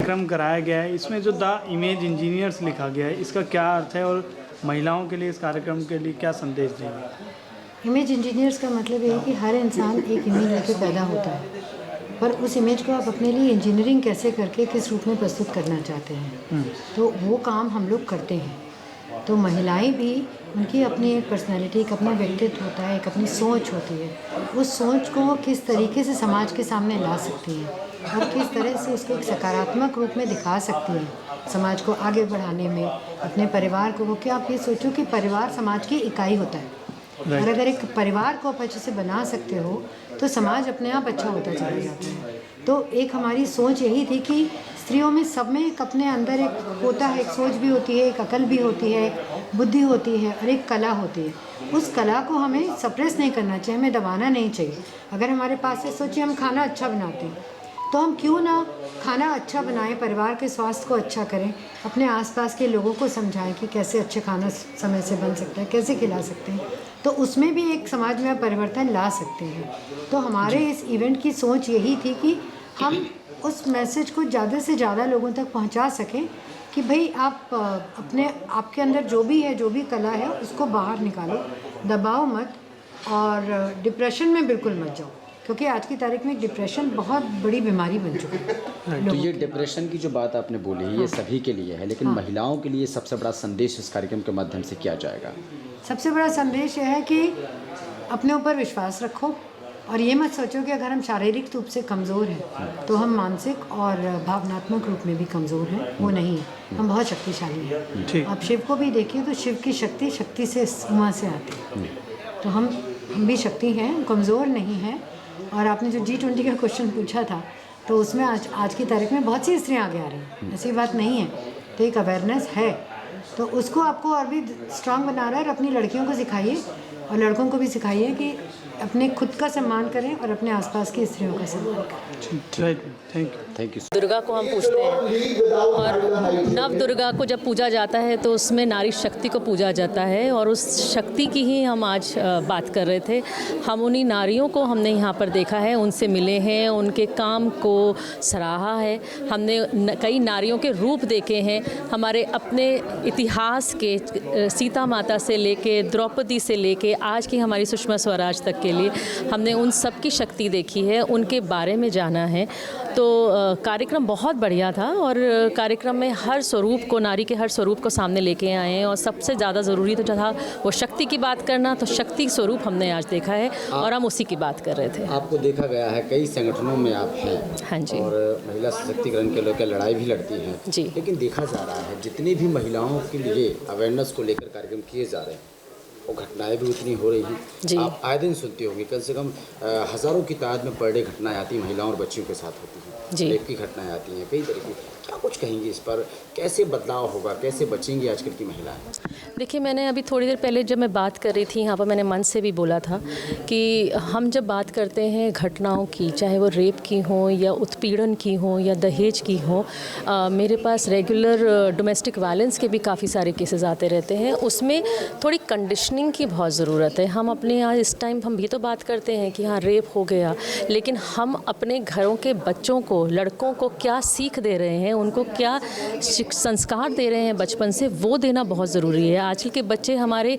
कार्यक्रम कराया गया है, इसमें जो द इमेज इंजीनियर्स लिखा गया है, इसका क्या अर्थ है और महिलाओं के लिए इस कार्यक्रम के लिए क्या संदेश देंगे? इमेज इंजीनियर्स का मतलब ये है कि हर इंसान एक इमेज लेके पैदा होता है, पर उस इमेज को आप अपने लिए इंजीनियरिंग कैसे करके किस रूप में प्रस्तुत करना चाहते हैं, तो वो काम हम लोग करते हैं। तो महिलाएं भी, उनकी अपनी एक पर्सनैलिटी, एक अपना व्यक्तित्व होता है, एक अपनी सोच होती है। उस सोच को वो किस तरीके से समाज के सामने ला सकती हैं और किस तरह से उसको एक सकारात्मक रूप में दिखा सकती हैं समाज को आगे बढ़ाने में, अपने परिवार को। कि आप ये सोचो कि परिवार समाज की इकाई होता है, और अगर एक परिवार को आप अच्छे से बना सकते हो तो समाज अपने आप अच्छा होता चला जाता है। तो एक हमारी सोच यही थी कि स्त्रियों में सब में एक अपने अंदर एक होता है, एक सोच भी होती है, एक अकल भी होती है, एक बुद्धि होती है और एक कला होती है। उस कला को हमें सप्रेस नहीं करना चाहिए, हमें दबाना नहीं चाहिए। अगर हमारे पास है, सोचिए हम खाना अच्छा बनाते हैं, तो हम क्यों ना खाना अच्छा बनाएं, परिवार के स्वास्थ्य को अच्छा करें, अपने आसपास के लोगों को समझाएं कि कैसे अच्छे खाना समय से बन सकता है, कैसे खिला सकते हैं, तो उसमें भी एक समाज में परिवर्तन ला सकते हैं। तो हमारे इस इवेंट की सोच यही थी कि हम उस मैसेज को ज़्यादा से ज़्यादा लोगों तक पहुंचा सकें कि भाई आप अपने आपके अंदर जो भी है, जो भी कला है, उसको बाहर निकालो, दबाओ मत और डिप्रेशन में बिल्कुल मत जाओ, क्योंकि आज की तारीख में डिप्रेशन बहुत बड़ी बीमारी बन चुकी है। तो ये डिप्रेशन की जो बात आपने बोली है, ये सभी के लिए है, लेकिन महिलाओं के लिए सबसे बड़ा संदेश इस कार्यक्रम के माध्यम से क्या जाएगा? सबसे बड़ा संदेश यह है कि अपने ऊपर विश्वास रखो और ये मत सोचो कि अगर हम शारीरिक रूप से कमज़ोर हैं तो हम मानसिक और भावनात्मक रूप में भी कमज़ोर हैं, वो नहीं है। हम बहुत शक्तिशाली हैं। आप शिव को भी देखिए तो शिव की शक्ति से वहाँ से आती है। तो हम भी शक्ति हैं, कमज़ोर नहीं हैं। और आपने जो G20 का क्वेश्चन पूछा था, तो उसमें आज की तारीख में बहुत सी स्त्रियाँ आगे आ रही हैं, ऐसी बात नहीं है। तो एक अवेयरनेस है, तो उसको आपको और भी स्ट्रांग बना रहा है। और अपनी लड़कियों को सिखाइए और लड़कों को भी सिखाइए कि अपने खुद का सम्मान करें और अपने आसपास की स्त्रियों का सम्मान करें। Thank you. दुर्गा को हम पूजते हैं और नव दुर्गा को जब पूजा जाता है तो उसमें नारी शक्ति को पूजा जाता है, और उस शक्ति की ही हम आज बात कर रहे थे। हम उन्हीं नारियों को हमने यहाँ पर देखा है, उनसे मिले हैं, उनके काम को सराहा है। हमने कई नारियों के रूप देखे हैं, हमारे अपने इतिहास के, सीता माता से लेके द्रौपदी से लेके आज की हमारी सुषमा स्वराज तक के लिए हमने उन सब की शक्ति देखी है, उनके बारे में जाना है। तो कार्यक्रम बहुत बढ़िया था और कार्यक्रम में हर स्वरूप को, नारी के हर स्वरूप को सामने लेके आए हैं। और सबसे ज़्यादा ज़रूरी तो था वो शक्ति की बात करना, तो शक्ति स्वरूप हमने आज देखा है और हम उसी की बात कर रहे थे। आपको देखा गया है कई संगठनों में आप हैं, हाँ जी, और महिला सशक्तिकरण के लेकर लड़ाई भी लड़ती हैं जी, लेकिन देखा जा रहा है जितनी भी महिलाओं के लिए अवेयरनेस को लेकर कार्यक्रम किए जा रहे हैं, वो घटनाएं भी उतनी हो रही हैं। आप आए दिन सुनते होंगे, कम से कम हज़ारों की तादाद में पर डे घटनाएं आती हैं, महिलाओं और बच्चियों के साथ होती हैं, रेप की घटनाएं आती हैं, कई तरीके की। क्या कुछ कहेंगे इस पर, कैसे बदलाव होगा, कैसे बचेंगी आजकल की महिलाएं? देखिए, मैंने अभी थोड़ी देर पहले जब मैं बात कर रही थी यहाँ पर, मैंने मन से भी बोला था कि हम जब बात करते हैं घटनाओं की, चाहे वो रेप की हो या उत्पीड़न की हो या दहेज की हो, मेरे पास रेगुलर डोमेस्टिक वायलेंस के भी काफ़ी सारे केसेस आते रहते हैं। उसमें थोड़ी कंडीशनिंग की बहुत ज़रूरत है। हम अपने यहाँ इस टाइम हम भी तो बात करते हैं कि हाँ रेप हो गया, लेकिन हम अपने घरों के बच्चों को, लड़कों को क्या सीख दे रहे हैं, उनको क्या संस्कार दे रहे हैं बचपन से, वो देना बहुत ज़रूरी है। आजकल के बच्चे हमारे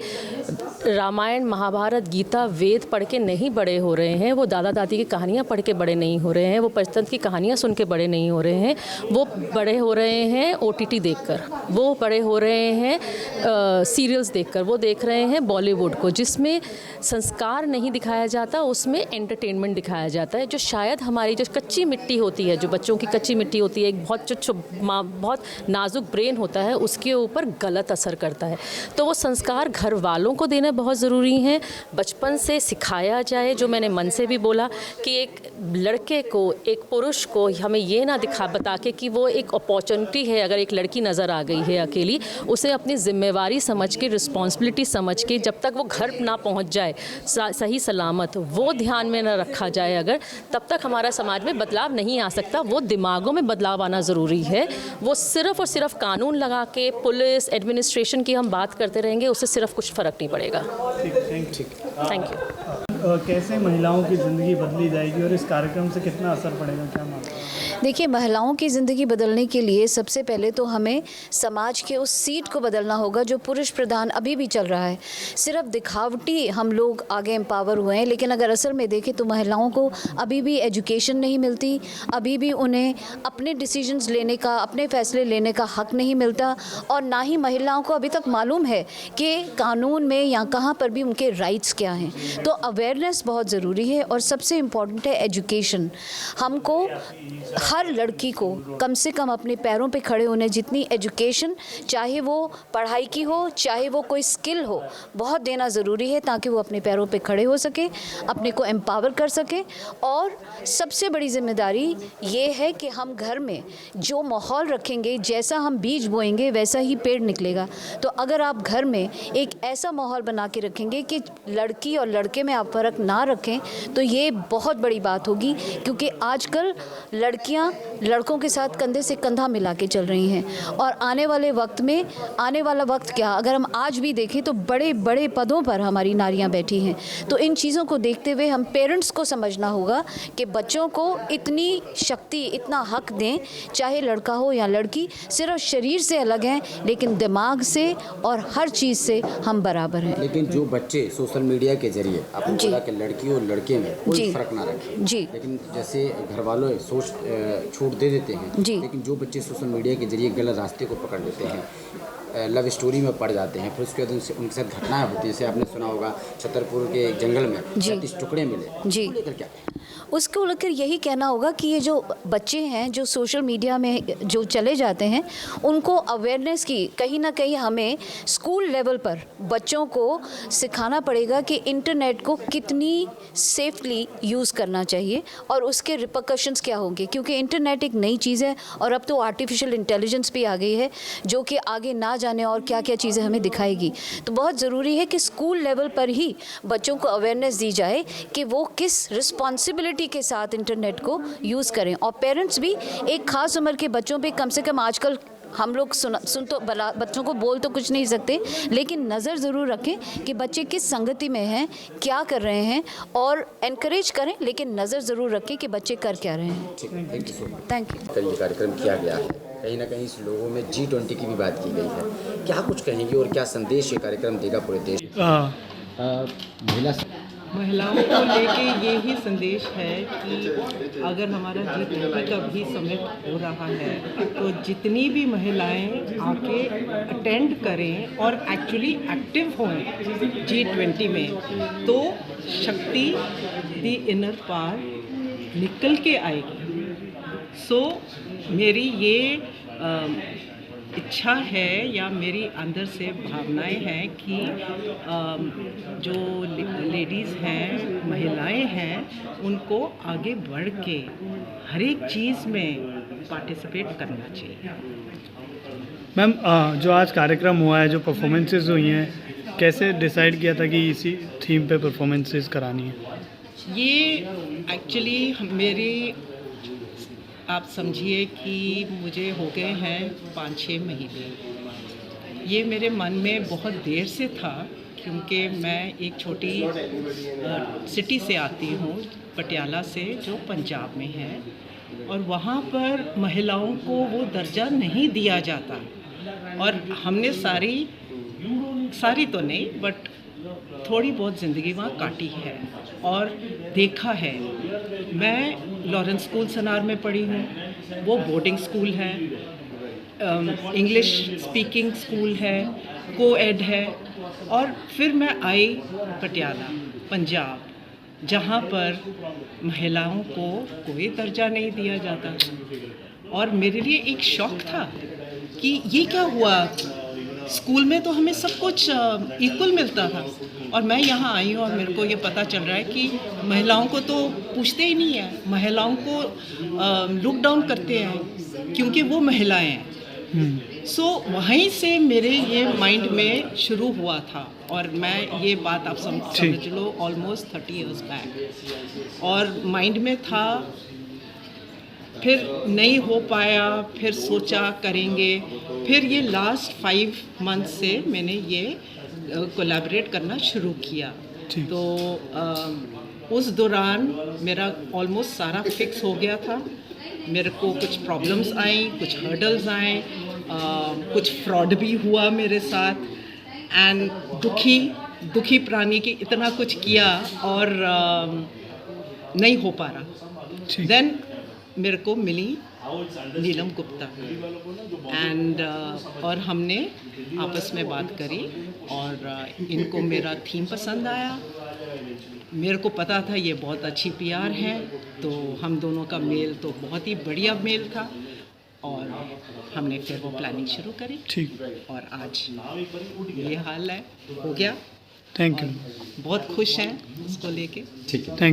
रामायण, महाभारत, गीता, वेद पढ़ के नहीं बड़े हो रहे हैं, वो दादा दादी की कहानियाँ पढ़ के बड़े नहीं हो रहे हैं, वो पंचतंत्र की कहानियाँ सुन के बड़े नहीं हो रहे हैं, वो बड़े हो रहे हैं OTT देखकर, वो बड़े हो रहे हैं सीरियल्स देखकर, वो देख रहे हैं बॉलीवुड को, जिसमें संस्कार नहीं दिखाया जाता, उसमें एंटरटेनमेंट दिखाया जाता है, जो शायद हमारी जो कच्ची मिट्टी होती है, जो बच्चों की कच्ची मिट्टी होती है, एक बहुत नाजुक ब्रेन होता है, उसके ऊपर गलत असर करता है। तो वो संस्कार घर वालों को देना बहुत ज़रूरी है, बचपन से सिखाया जाए। जो मैंने मन से भी बोला कि एक लड़के को, एक पुरुष को हमें ये ना बता के कि वो एक अपॉर्चुनिटी है, अगर एक लड़की नज़र आ गई है अकेली, उसे अपनी जिम्मेवारी समझ के, रिस्पॉन्सिबिलिटी समझ के, जब तक वो घर ना पहुंच जाए सही सलामत, वो ध्यान में ना रखा जाए अगर, तब तक हमारा समाज में बदलाव नहीं आ सकता। वो दिमागों में बदलाव आना ज़रूरी है। वो सिर्फ़ और सिर्फ कानून लगा के, पुलिस, एडमिनिस्ट्रेशन की हम बात करते रहेंगे, उससे सिर्फ कुछ फ़र्क नहीं पड़ेगा। Thank you. कैसे महिलाओं की ज़िंदगी बदली जाएगी और इस कार्यक्रम से कितना असर पड़ेगा, क्या मानते हैं? देखिए, महिलाओं की ज़िंदगी बदलने के लिए सबसे पहले तो हमें समाज के उस सीट को बदलना होगा जो पुरुष प्रधान अभी भी चल रहा है। सिर्फ दिखावटी हम लोग आगे एम्पावर हुए हैं, लेकिन अगर असल में देखें तो महिलाओं को अभी भी एजुकेशन नहीं मिलती, अभी भी उन्हें अपने डिसीजंस लेने का, अपने फैसले लेने का हक नहीं मिलता, और ना ही महिलाओं को अभी तक मालूम है कि कानून में या कहाँ पर भी उनके राइट्स क्या हैं। तो अवेयरनेस बहुत ज़रूरी है, और सबसे इम्पॉर्टेंट है एजुकेशन। हमको हर लड़की को कम से कम अपने पैरों पे खड़े होने जितनी एजुकेशन, चाहे वो पढ़ाई की हो, चाहे वो कोई स्किल हो, बहुत देना ज़रूरी है, ताकि वो अपने पैरों पे खड़े हो सके, अपने को एम्पावर कर सके। और सबसे बड़ी जिम्मेदारी ये है कि हम घर में जो माहौल रखेंगे, जैसा हम बीज बोएंगे वैसा ही पेड़ निकलेगा। तो अगर आप घर में एक ऐसा माहौल बना के रखेंगे कि लड़की और लड़के में आप फ़र्क ना रखें, तो ये बहुत बड़ी बात होगी, क्योंकि आजकल लड़कियां लड़कों के साथ कंधे से कंधा मिला के चल रही हैं। और आने वाले वक्त में, आने वाला वक्त क्या, अगर हम आज भी देखें तो बड़े बड़े पदों पर हमारी नारियां बैठी हैं। तो इन चीज़ों को देखते हुए हम पेरेंट्स को समझना होगा कि बच्चों को इतनी शक्ति, इतना हक दें, चाहे लड़का हो या लड़की, सिर्फ शरीर से अलग हैं लेकिन दिमाग से और हर चीज़ से हम बराबर हैं। लेकिन जो बच्चे सोशल मीडिया के जरिए आपने बोला कि लड़की और लड़के में कोई फर्क ना रखें, जी, लेकिन जैसे घर वालों सोच छूट दे देते हैं, लेकिन जो बच्चे सोशल मीडिया के जरिए गलत रास्ते को पकड़ लेते हैं, लव स्टोरी में पड़ जाते हैं, फिर उसके बाद उनके साथ घटनाएं होती हैं। जैसे आपने सुना होगा छतरपुर के जंगल में 33 टुकड़े मिले, जी, लेकर क्या उसको लेकर यही कहना होगा कि ये जो बच्चे हैं जो सोशल मीडिया में जो चले जाते हैं, उनको अवेयरनेस की कहीं ना कहीं हमें स्कूल लेवल पर बच्चों को सिखाना पड़ेगा कि इंटरनेट को कितनी सेफली यूज़ करना चाहिए और उसके रिपरकशंस क्या होंगे। क्योंकि इंटरनेट एक नई चीज़ है, और अब तो आर्टिफिशियल इंटेलिजेंस भी आ गई है जो कि आगे ना जाने और क्या क्या चीज़ें हमें दिखाएगी। तो बहुत ज़रूरी है कि स्कूल लेवल पर ही बच्चों को अवेयरनेस दी जाए कि वो किस रिस्पॉन्सिबिलिटी के साथ इंटरनेट को यूज़ करें। और पेरेंट्स भी एक ख़ास उम्र के बच्चों पे कम से कम, आजकल हम लोग सुन तो बच्चों को बोल तो कुछ नहीं सकते, लेकिन नज़र ज़रूर रखें कि बच्चे किस संगति में हैं, क्या कर रहे हैं, और एनकरेज करें, लेकिन नज़र ज़रूर रखें कि बच्चे कर क्या रहे हैं। Thank you. कल ये कार्यक्रम किया गया है, कहीं ना कहीं इस लोगों में G20 की भी बात की गई है, क्या कुछ कहेंगे और क्या संदेश ये कार्यक्रम देगा पूरे देश? महिलाओं को लेके यही संदेश है कि अगर हमारा G20 का भी समिट हो रहा है तो जितनी भी महिलाएं आके अटेंड करें और एक्चुअली एक्टिव हों G20 में, तो शक्ति दी इनर पार निकल के आएगी। सो मेरी ये इच्छा है या मेरी अंदर से भावनाएं हैं कि जो लेडीज़ हैं, महिलाएं हैं, उनको आगे बढ़ के हर एक चीज़ में पार्टिसिपेट करना चाहिए। मैम, जो आज कार्यक्रम हुआ है, जो परफॉर्मेंसेस हुई हैं, कैसे डिसाइड किया था कि इसी थीम पे परफॉर्मेंसेस करानी है? ये एक्चुअली मेरी, आप समझिए कि मुझे हो गए हैं 5-6 महीने। ये मेरे मन में बहुत देर से था, क्योंकि मैं एक छोटी सिटी से आती हूँ, पटियाला से, जो पंजाब में है, और वहाँ पर महिलाओं को वो दर्जा नहीं दिया जाता। और हमने सारी तो नहीं, बट थोड़ी बहुत ज़िंदगी वहाँ काटी है और देखा है। मैं लॉरेंस स्कूल सनार में पढ़ी हूँ, वो बोर्डिंग स्कूल है, इंग्लिश स्पीकिंग स्कूल है, कोएड है। और फिर मैं आई पटियाला, पंजाब, जहाँ पर महिलाओं को कोई दर्जा नहीं दिया जाता। और मेरे लिए एक शौक था कि ये क्या हुआ, स्कूल में तो हमें सब कुछ इक्वल मिलता था, और मैं यहाँ आई हूँ और मेरे को ये पता चल रहा है कि महिलाओं को तो पूछते ही नहीं है, महिलाओं को लुक डाउन करते हैं क्योंकि वो महिलाएं हैं। सो वहीं से मेरे ये माइंड में शुरू हुआ था, और मैं ये बात आप समझ लो ऑलमोस्ट 30 इयर्स बैक, और माइंड में था। फिर नहीं हो पाया, फिर सोचा करेंगे, फिर ये लास्ट 5 मंथ से मैंने ये कोलैबोरेट करना शुरू किया। तो उस दौरान मेरा ऑलमोस्ट सारा फिक्स हो गया था, मेरे को कुछ प्रॉब्लम्स आई, कुछ हर्डल्स आए, कुछ फ्रॉड भी हुआ मेरे साथ, एंड दुखी प्राणी की इतना कुछ किया और नहीं हो पा रहा। देन मेरे को मिली नीलम गुप्ता एंड और हमने आपस में बात करी और इनको मेरा थीम पसंद आया। मेरे को पता था ये बहुत अच्छी पीआर है, तो हम दोनों का मेल तो बहुत ही बढ़िया मेल था और हमने फिर वो प्लानिंग शुरू करी। ठीक, और आज ये हाल है, हो गया। Thank you. बहुत खुश हैं इसको लेके। ठीक है। थैंक